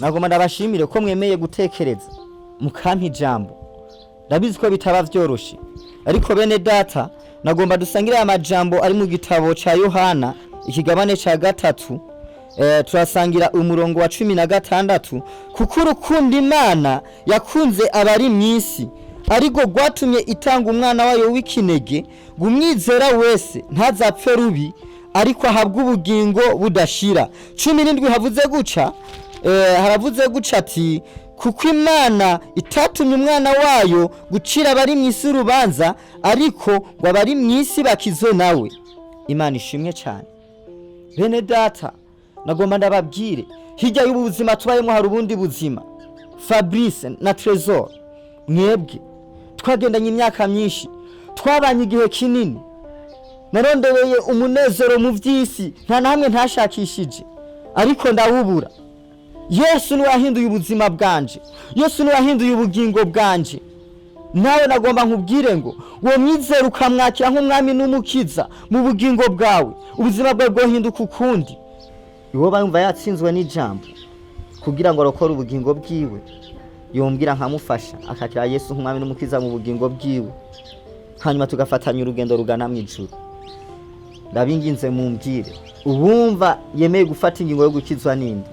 nagoma ndabashimire ko mwemeye gutekereza mukampa ijambo ndabizi ko bitaba vyoroshe ariko bene data nagomba dusangire amajambo ari mu gitabo ca Yohana ikigabane ca 3 turasangira umurongo wa 16 kuko urukundo Imana yakunze abari mwisi ariko gwatumye itanga umwana wayo w'ikinege gumwizera wese ntazapfe rubi ariko ahabwa ubugingo budashira 17 havuze guca haravuze guca ati kuko Imana itatumye umwana wayo gucira abari mwisi urubanza ariko ngo abari mwisi bakizwe nawe. Imana ishimwe cyane. Bene data nagomba ndababwire hirya y'ubuzima tubayemo hari ubundi buzima. Fabrice na Trésor mwebwe twagendanye imyaka myinshi twabanye igihe kinini narondereye umunezero mu vy'isi nta namwe ntashakishije ariko ndawubura. Yesu ni wahinduye ubuzima bwanje, Yesu ni wahinduye ubugingo bwanje. Nawe nagomba nkubwire ngo uwo mwizera ukamwakira nk'umwami n'umukiza mu bugingo bwawe ubuzima bwawe bwohinduka ukundi. Iwo bayumva yatsinzwe n'ijambo kugira ngo arokore ubugingo bwiwe yombwira nkamufasha akakira Yesu nk'umwami n'umukiza mu bugingo bwiwe hanyuma tugafatanya urugendo rugana mu ijuru. Ndabinginze mumbwire ubumva yemeye gufata ingingo yo gukizwa ninde?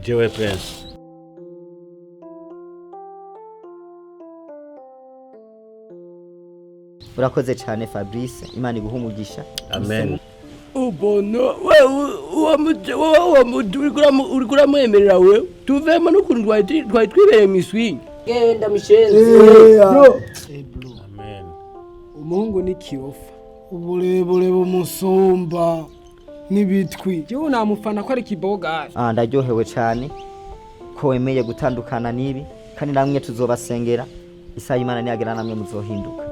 Jewe Prince. Urakoze cyane Fabrice, Imana iguha umugisha. Amen. Ubono uri kuramwemerera wewe tuvemo n'ukuntu twari twibereye miswingi genda mishenzi bro. Amen. Umuhungu ni kiyofa uburebure bumusumba n'ibitwi jewe namufana ko ari kibogari. Ndaryohewe cyane ko wemeye gutandukana nibi kandi namwe tuzobasengera isaha Imana niyagera namwe muzohinduka.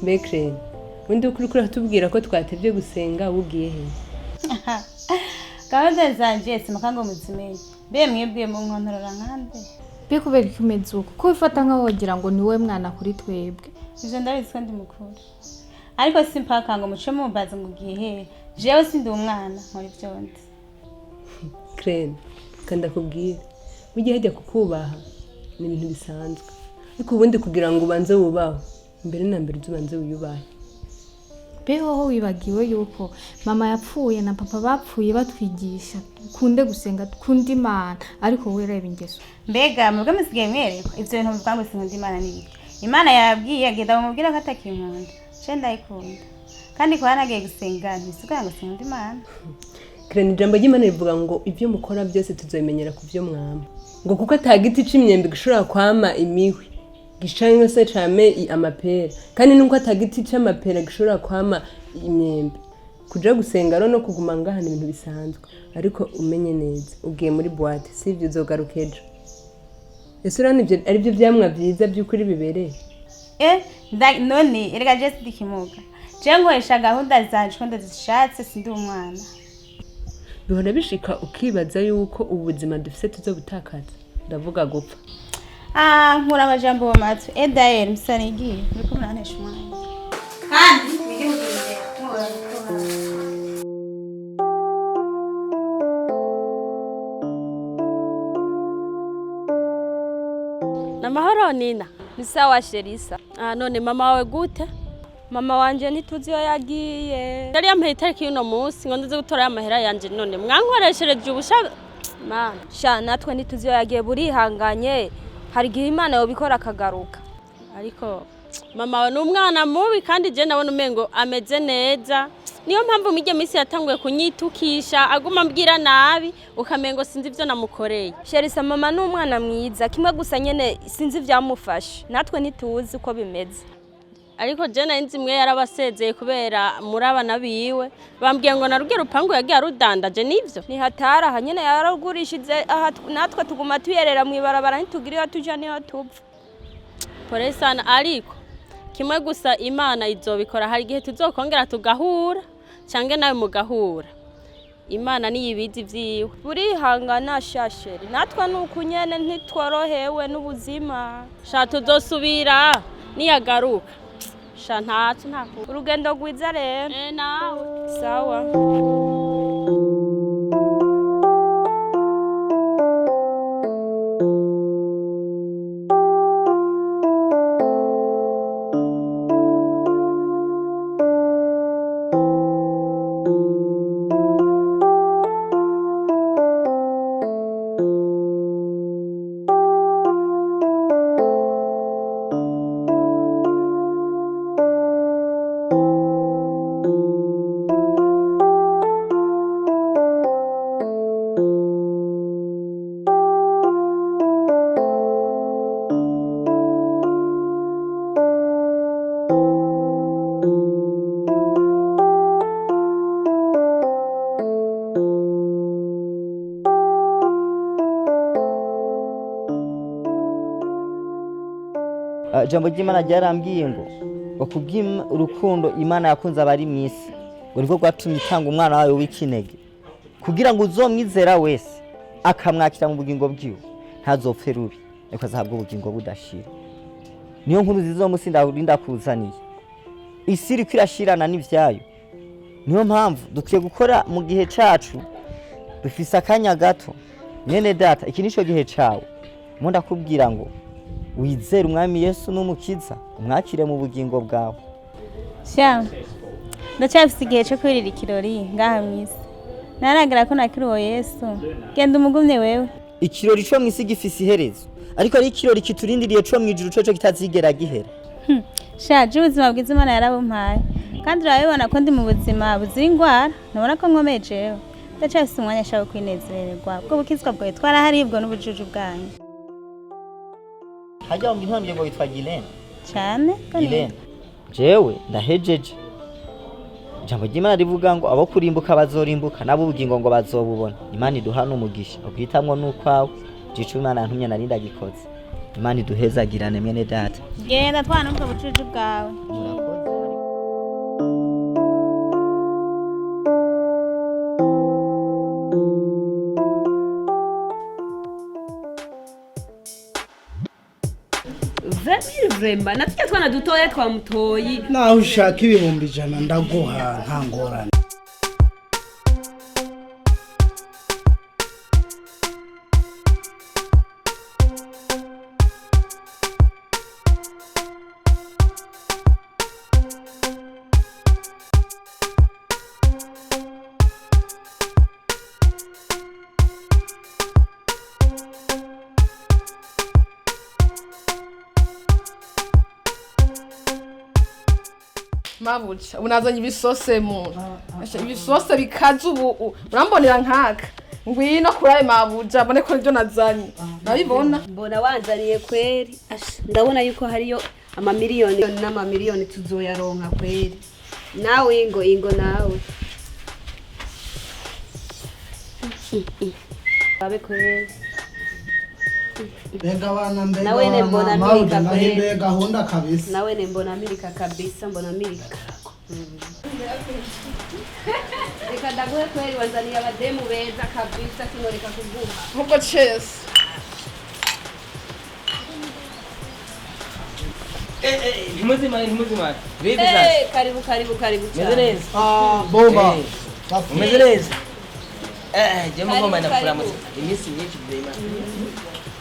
Bekre, undi ukuri tubwira ko twatevye gusenga ugiye he? Gahunda zanje simakango muzimenye. Be mwebwe mu nkontorora nkande. Be kubera ikumeze uko ko bifata nkaho wogira ngo niwe mwana kuri twebwe. Ije ndabizi ko ndi mukuru. Ariko simpaka ngo muce mumbaza ngo ugiye he. Jewe sindi umwana muri byonde. Crane, kanda kubwira. Mugiye hajya kukubaha ni ibintu bisanzwe. Ariko ubundi kugira ngo ubanze wubaho mbere na mbere ubanze uyubahe. Beho wibagiwe yuko mama yapfuye na papa bapfuye batwigisha kunde gusenga kundi Imana ariko wereba ingeso. Mbega mubwo musigaye mwereko ivyo bintu mvuga ngo sinkunda Imana nibi. Imana yabwiye agenda bamubwira ko atakinkunda. Ce ndayikunda. Kandi ko hanagiye gusenga ntisuka ngo sinkunda Imana. Crane ijambo ry'Imana rivuga ngo ivyo mukora byose tuzobimenyera ku vyo mwama. Ngo kuko atagiti c'imyembe gishobora kwama imihwi. Gishanye se chame amapera kandi nuko atagiti c'amapera gishobora kwama imyembe kuja gusenga no kuguma ngahana ibintu bisanzwe ariko umenye neza ugiye muri boîte sivyo uzogarukeje ese urane ibyo ari byo vyamwa vyiza by'ukuri bibereye none erega je sidikimuga je ngoresha gahunda zanje ko ndazishatse sindi umwana bihora bishika ukibaza yuko ubuzima dufise tuzobutakaza ndavuga gupfa nkura amajambo mu matwi edayer musanigiye uriko muranesha umwanya kandi bige mugende Namahoro Nina ni sawa Sherisa. None mama wawe gute? Mama wanje ntituzi yo yagiye. Yari yampaye itariki y'uno munsi ngo ndaze gutora amahera yanje none mwankoreshereje ubusha man. Sha natwe ntituzi yo yagiye burihanganye. Hari gihe Imana yo bikora akagaruka. Ariko mama we n'umwana mubi kandi je nabona umengo ameze neza niyo mpamvu mije misi yatanguye kunyitukisha aguma ambwira nabi ukamengo sinzi ivyo namukoreye. Sherisa mama n'umwana mwiza kimwe gusa nyene sinzi vyamufashe natwe ntituzi uko bimeze. Ariko je nari mwe yarabasezeye kubera muri abana biwe bambwiye ngo naruge rupangu yagiye arudandaje nivyo ni hatara hanyene yaragurishije natwe tuguma tuyerera mu ibarabara ntitugiriyo tuja niyo tupfa. Pore sana ariko kimwe gusa Imana izobikora hari gihe tuzokongera tugahura cange nawe mugahura Imana niyibizi vyiwe burihangana shasheri natwe nukunyene ntitworohewe n'ubuzima sha tuzosubira niyagaruka sha ntatu urugendo rwiza rero nawe sawa. Jambo ry'Imana ryarambwiye ngo kubw'ima urukundo Imana yakunze abari mu isi ngo niko gwatumye itanga umwana wayo w'ikinege kugira ngo uzomwizera wese akamwakira mu bugingo bwiwe ntazopfe rubi ariko azahabwa ubugingo budashira. Niyo nkuru zizomusinda urinda kuzaniye isi iri kwirashirana n'ivyayo. Niyo mpamvu dukwiye gukora mu gihe cacu dufise akanya gato. Mwene data iki nico gihe cawe mo ndakubwira ngo wizere umwami Yesu n'umukiza umwakire mu bugingo bwawe. Sha ndacyafise igihe cyo kwirira ikirori ngaha mwisi naragira ko nakiriwo Yesu genda umugumye wewe. Ikirori cyo mwisi gifise iherezo ariko ari ikirori kiturindiriye cyo mwijuru cyo kitazigera gihera. Sha ubuzima bwiza Imana yarabumpaye kandi urabibona ko ndi mu buzima buzira ingwara nabona ko nkomeye jewe ndacyafise umwanya ashaka kwinezererwa bwo bukizwa bwawe twaraharibwo n'ubujuju bwanyu. Hajya mu ntambye ngo witwa Gilene cyane Gilene jewe ndahejeje. Jambo ry'Imana rivuga ngo abo kurimbuka bazorimbuka nabo ubugingo ngo bazobubona. Imana iduhana umugisha ukwitamwo n'ukwawe jicu Imana yantumye narinda gikoze. Imana iduhezagirane mwene data genda twanumva ubucucu bwawe. Vremba natwe twana dutoya twamutoyi naho ushaka ibihumbi 100 ndaguha nta ngorane. Mabuca unazanye ibisose mu ibisose bikaze ubu urambonera nkaka ngwino kuraye mabuja bone ko ibyo nazanye nabibona mbona wanzaniye kweri ndabona yuko hariyo amamiliyoni n'amamiliyoni tuzoyaronka kweri nawe ingo nawe babe kweri Bega bana mbega nawe ne mbona Amerika kweri mbega gahunda kabisa nawe ne mbona Amerika kabisa mbona Amerika Reka ndaguhe kweri wanzaniye abademu beza kabisa sinoreka kuguha nkuko chess Ntimuzimane karibu meze neza bomba umeze neza jembo ngoma nakuramutse iminsi myinshi bema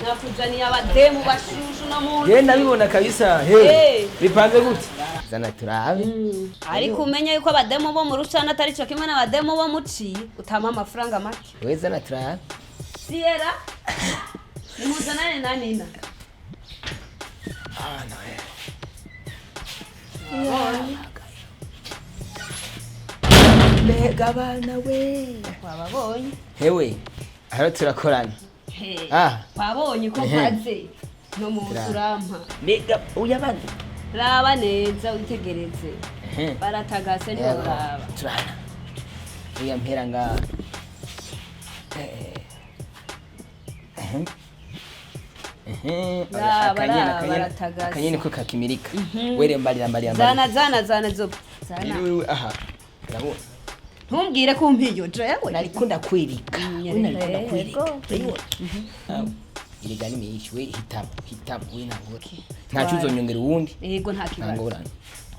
nakujaniye abademu bashushu no muntu genda bibona kabisa he bipanze gute zana turabe ariko umenya yuko abademu bo mu rushana atari cyo kimwe n'abademu bo muci utama amafaranga make we zana turabe Sierra nimuzanane na Nina no mbega abana we wababonye hewe aho turakorana wabonye ko mpaze no mu turampa mbega uyabana raba neza witegereze baratagase ntiworaba turana uya mpera ngaha akanyene ko kakimirika were mbarira zana zoba wewe aha urabona ntumbwire ko umpiyo jewe nariko ndakwirika iriga ni mishi we hitabu we nangora ntacu uzonyongera uwundi yego nta kibazo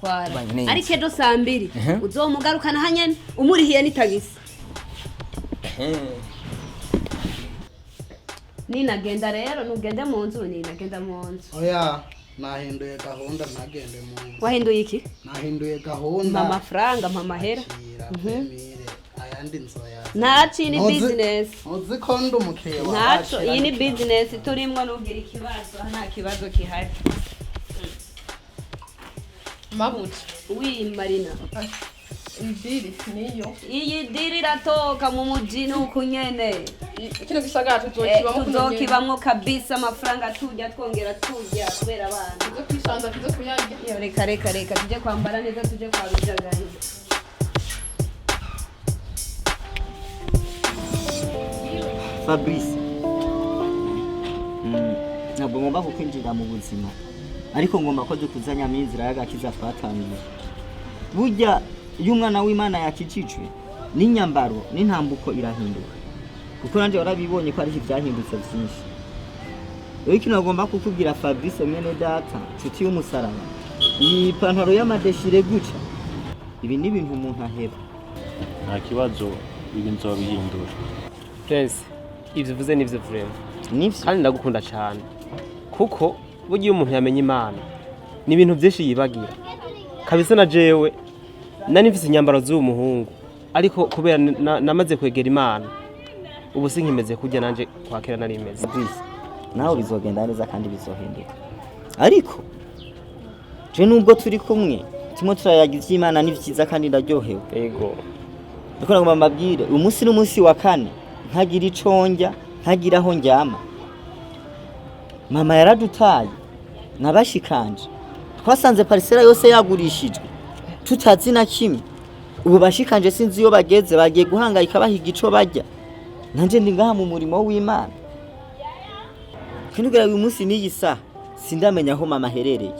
twara ariko ejo saa 2 uzomugarukana hanyene umurihiye n'itagisi ninagenda rero nugende mu nzu ninagenda mu nzu oya nahinduye gahunda ntagende mu nzu wahinduye iki nahinduye gahunda amafaranga mpamahera ayandi nzoya ntaci ni business uzi ko ndi umukiriya ntaco iyi ni business turimwo nugira ikibazo nta kibazo kihari mabuja Marina indiri niyo iyi diri iratoka mu mujini uku nyene kino gisagara tuzokibamwo kabisa amafaranga turya twongera turya kubera abana tuzo kwishanza tuzo kuyarya reka tuje kwambara neza tuje kwa bijagari Fabrice ntabwo ngomba kukwinjira mu buzima ariko ngomba ko dukuzanya Inzira Yagakiza twatangiye burya iyo umwana w'Imana yakijijwe n'inyambaro n'intambuko irahinduka kuko nanje warabibonye ko ari ivyahindutse byinshi rero kino ngomba kukubwira Fabrice mwene data nshuti y'umusaraba iyi pantaro y'amadeshire guca ibi ni ibintu umuntu aheba nta kibazo ibi nzobihindura Prince ivyo uvuze nivyo vraiment nivyo kandi ndagukunda cyane kuko burya iyo umuntu yamenye Imana ni ibintu byinshi yibagira kabisa na jewe nani mfise inyambaro z'uwo muhungu ariko kubera namaze kwegera Imana ubu sinkimeze kujya nanje kwakira nari imeze naho bizogenda neza kandi bizohinduka ariko je nubwo turi kumwe timo turayagiza Imana ni vyiza kandi ndaryohewe yego ndiko ngomba mbabwire umunsi n'umunsi wa kane ntagira iconjya ntagira aho njyama mama yaradutaye nabashikanje twasanze parcela yose yagurishijwe tutazi na kimwe ubu bashikanje sinzi iyo bageze bagiye guhangayika bahiga ico bajya nanje ndi ngaha mu murimo w'Imana kinugera uyu munsi n'iyi saha sindamenya aho mama aherereye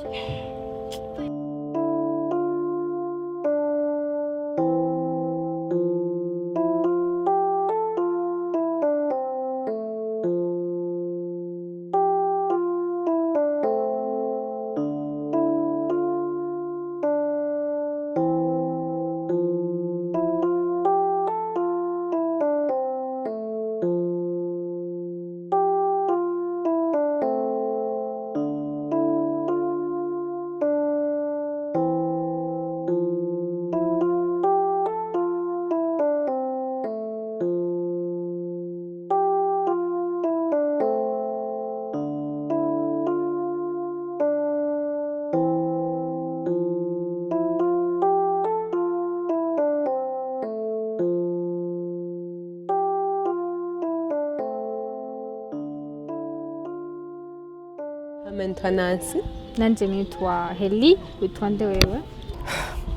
Nancy nanje nitwa Heli witwa nde wewe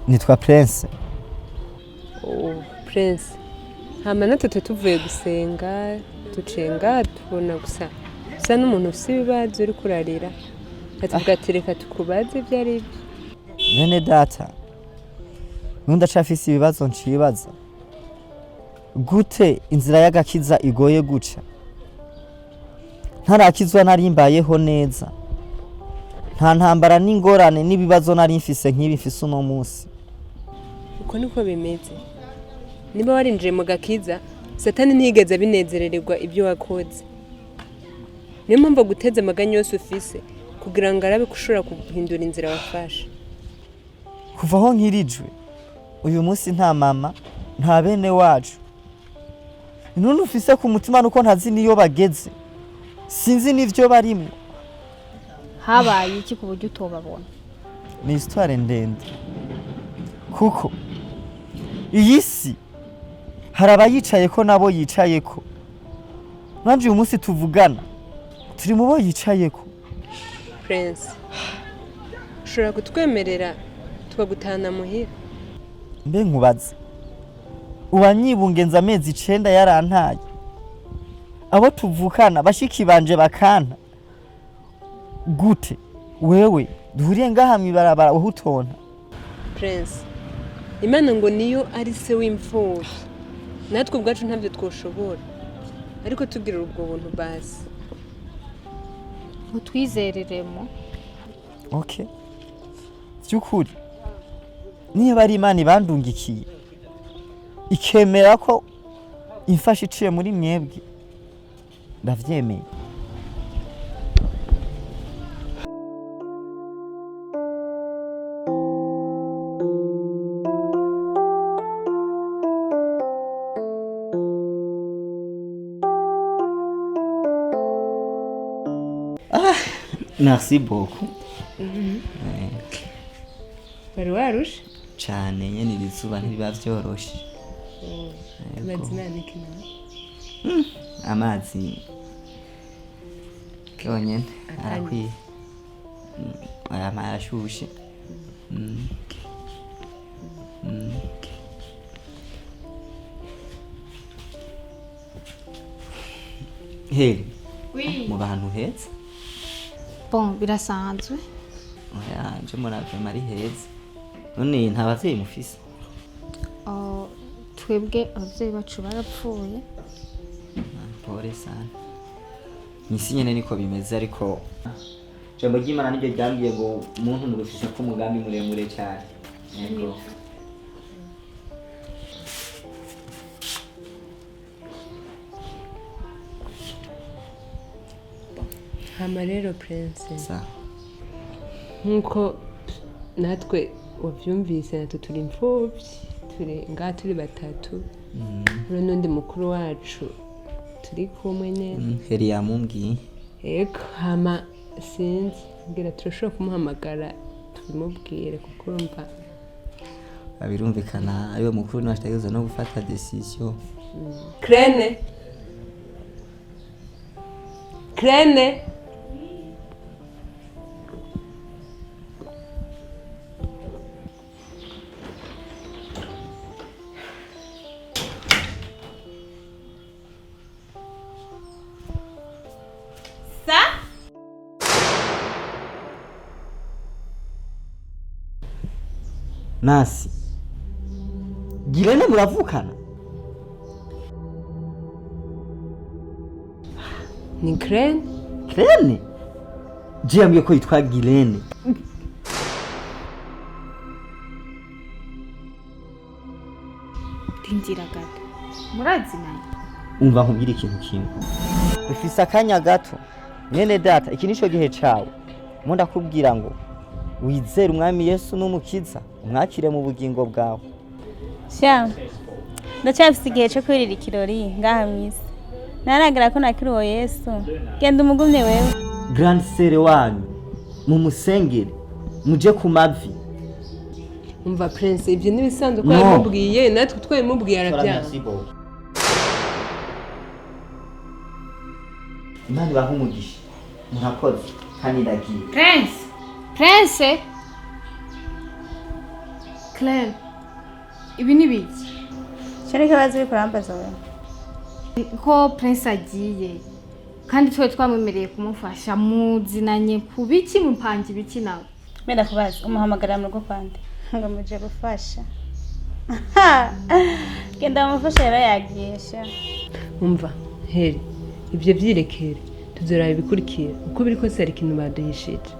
nitwa Prince Prince hama natwe tuvuye gusenga tucenga tubona gusa n'umuntu ufite ibibazo uri kurarira atuvuga ati reka tukubaze byari bene data nunda cafise ibibazo ncibaza gute inzira y'agakiza igoye guca ntarakizwa narimbayeho neza nta ntambara n'ingorane n'ibibazo nari mfise nk'ibi mfise uno munsi uko niko bimeze niba warinjiye mu gakiza satani ntigeze binezerererwa ibyo wakoze niyo mpamvu guteza amaganya yose ufise kugira ngo arabe kushobora guhindura inzira wafashe kuva aho nkirijwe uyu munsi nta mama nta bene wacu none ufise ku mutima nuko ntazi niyo bageze sinzi n'ivyo barimo habaye iki ku buryo utobabona ni histoire ndende kuko iyi si hari abayicaye ko nabo yicaye ko nanje uyu munsi tuvugana turi mu bo yicaye ko Prince ushobora kutwemerera tukagutahana muhira mbe nkubaze uwanyibungenza amezi 9 yarantaye abo tuvukana bashiki banje bakana gute wewe duhuriye ngaha mwibarabara aho utona Prince Imana ngo niyo ari se w'imfubyi natwe ubwacu ntabyo twoshobora ariko tubwirira ubwo buntu basi utwizereremo. Okay byukuri niba ari Imana ibandungikiye ikemera ko imfasha iciye muri mwebwe ndavyemeye. Merci beaucoup. Bari warusha cyane nyene irizuba ntibiba vyoroshe. Amazi naniki na amazi yonyene arakwiye aya mayashushe. Heri mu bantu heza Bon, birasanzwe. oya nje muravye mari heza none nta bavyeyi mufise? Twebwe abavyeyi bacu barapfuye. Pore sana nisi nyene niko bimeze ariko jambo ry'Imana niryo ryambwiye ngo umuntu murufise ko umugambi muremure cyane. Yego hama rero Prince sa nkuko natwe wavyumvise natwe turi imfubyi turi ngaha turi batatu rero n'undi mukuru wacu turi kumwe nyene Heri yamumbwiye ego hama sinzi ngira turashobora kumuhamagara tubimubwire kuko urumva abirumvikana ariwe mukuru n'abashitageza no gufata decision. Krene Nasi Girene muravukana? ni Krene Krene? Je yambwiye ko yitwa Girene. Inzira gato. Murazimanye. Umva nkubwira ikintu kimwe. Ufise akanya gato. Mwene data iki nico gihe cawe. Mu ndakubwira ngo wizere umwami Yesu n'umukiza umwakire mu bugingo bwawe. Sha ndacyafise igihe cyo kwirira ikirori ngaha mwisi naragira ko nakiri uwo Yesu genda umugumye wewe Grand sere wanyu mu musengere muje ku mavi. umva Prince ibyo nibisanzwe ko yamubwiye natwe twemubwiye arabyanga. Imana bahumugisha murakoze kandi ndagiye. Prince Claire, ibi ni biki? Sharika bazi bikurambaza wewe Ko Prince agiye kandi twe twamwemereye kumufasha muzinanye ku biki mupanje biki nawe? menda kubaza umuhamagara mu rugo kwande ngo muje gufasha genda mufasha rero yagisha. umva Heri ibyo byirekere tuzoraba ibikurikira uko biri kose hari ikintu baduhishije.